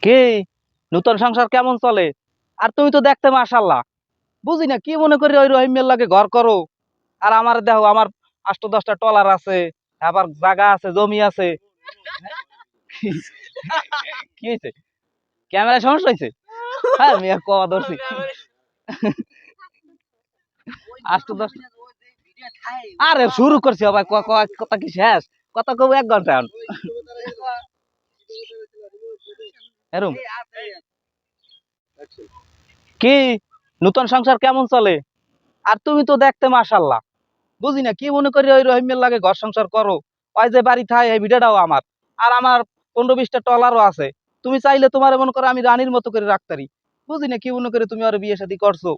কি নতুন সংসার কেমন চলে? আর তুমি তো দেখতে মাশাআল্লাহ। বুঝি না কি মনে করি ওই রহিমের লাগে ঘর করো। আর আমার দেখো আমার 8-10টা টলার আছে, আবার জায়গা আছে, জমি আছে। কি হয়েছে? ক্যামেরায় সমস্যা হয়েছে? হ্যাঁ মিয়া কওয়া ধরছি। 8-10 আরে শুরু করছি ভাই, কথা কি শেষ? কথা কব 1 ঘন্টা এরম। কি নতুন সংসার কেমন চলে? আর তুমি তো দেখতে মাশাআল্লাহ। বুঝি না কি মনে করি ওই রহিমের লাগে ঘর সংসার করো। ওই যে বাড়ি থাই এই ভিডিওটাও আমার। আর আমার 15-20টা টলারও আছে। তুমি চাইলে তোমার মনে করো আমি রানীর মতো করে রাখতারি। বুঝি না কি মনে করে তুমি আর বিয়ে শাদী করছো।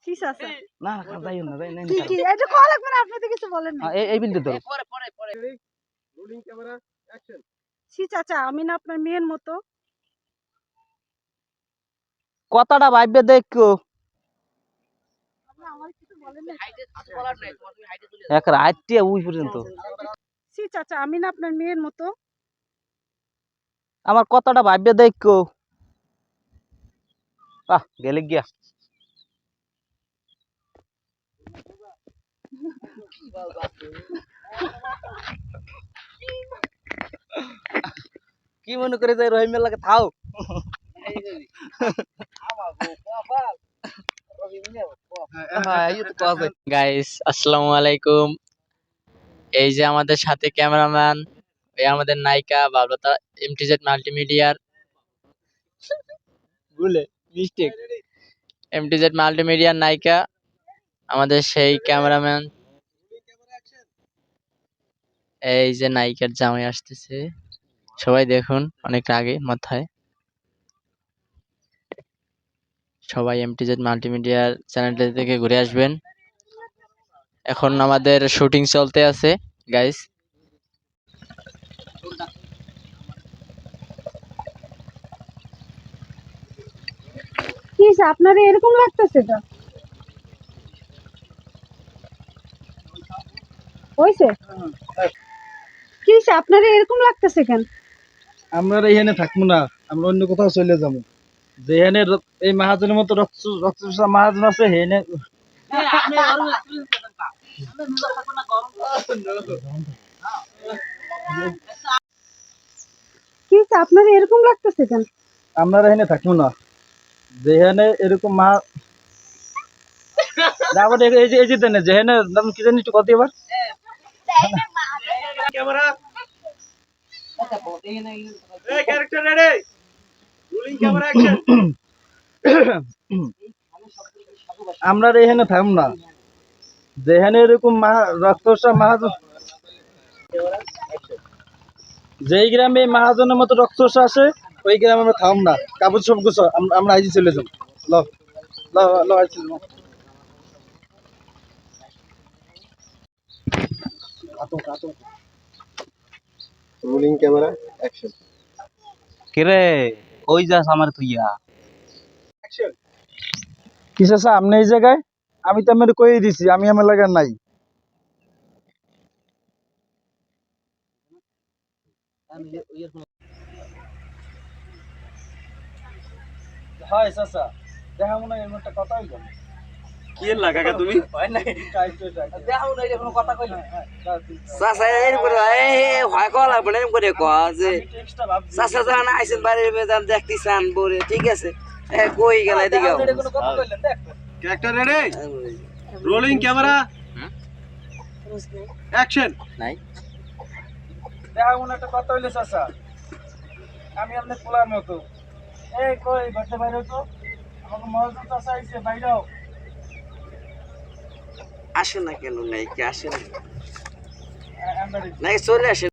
কি চাচা? না যাইও না, যাই না। কি কি এটা কল লাগবে না, আপনি তো কিছু বলেন না। এই বিলটা ধরো। পরে রোলিং ক্যামেরা অ্যাকশন। ছি চাচা, আমি না আপনার মেয়ের মতো। কথাটা ভাইবে দেখো। আপনি আমার কিছু বলেন না। এক রাইতে উই পর্যন্ত। ছি চাচা, আমি না আপনার মেয়ের মতো। আমার কথাটা ভাইবে দেখো। গেলে গিয়া। কি মনে করে যে রহিমের লাগে থাও। গাইস আসসালামু আলাইকুম। এই যে আমাদের সাথে ক্যামেরাম্যান, এই আমাদের নায়িকা বাবলতা এমটিজেড মাল্টিমিডিয়ার ভুলে মিস্টেক এমটিজেড মাল্টিমিডিয়ার নায়িকা আমাদের সেই ক্যামেরাম্যান। এই যে নায়িকার জামাই আসতেছে, সবাই দেখুন অনেক আগে মাথায়। সবাই এমটিজেড মাল্টিমিডিয়ার চ্যানেলটা থেকে ঘুরে আসবেন। এখন আমাদের শুটিং চলতে আছে গাইস। কি চাচা, আপনার এরকম লাগতেছে তো? হইছে? কি চাচা, আপনার এরকম লাগতেছে কেন? আমরা আর এখানে থাকবো না, আমরা অন্য কোথাও চলে যাবো। যেখানে এই মাহাজনের মতো রক্ত মাহাজন আছে হেনে। কি চাচা, আপনার এরকম লাগতেছে কেন? আমরা আর এখানে থাকবো না, যেখানে এরকম মা আবার এই যে দেনে যেখানে নাম কি জানি একটু কথা এবার ক্যামেরা এই character ready rolling camera action. আমরা আর এখানে থাকবো না, যেখানে এরকম রক্তসা মাহাজন, যেই গ্রামে মাহাজনের মতো রক্তসা আছে ওই গ্রামে আমরা থাকবো না। কাপড় সব গুছো আমরা আইজি চলে যাবো। ল ল ল আইজি রোলিং ক্যামেরা অ্যাকশন। কিরে কই যাস আমার তুইয়া? অ্যাকশন। কি চাচা আপনি এই জায়গায়? আমি তো আমার কই দিছি আমি আমার লাগা নাই। হয় চাচা দেখা মনে হয় এমন একটা কথা হইল। কি লাগা তুমি দেখো না, এটা কোনো কথা কইলি? চাচা এর করে ভয় করা লাগবে না, এরকম করে কয়া যে চাচা যখন আইসেন বাড়ির বেদান দেখতেছেন বলে ঠিক আছে কই গেল এদিকে character ready rolling camera action. নাই দেখা মনে একটা কথা হইলো চাচা, আমি আপনার পোলার মতো। এই কই বাড়তে বাইরে তো আমাকে মহাজন চাচা আইছে বাইরেও। আসে না কেন নাই কি আসে না আমরা নাকি চলে আসে।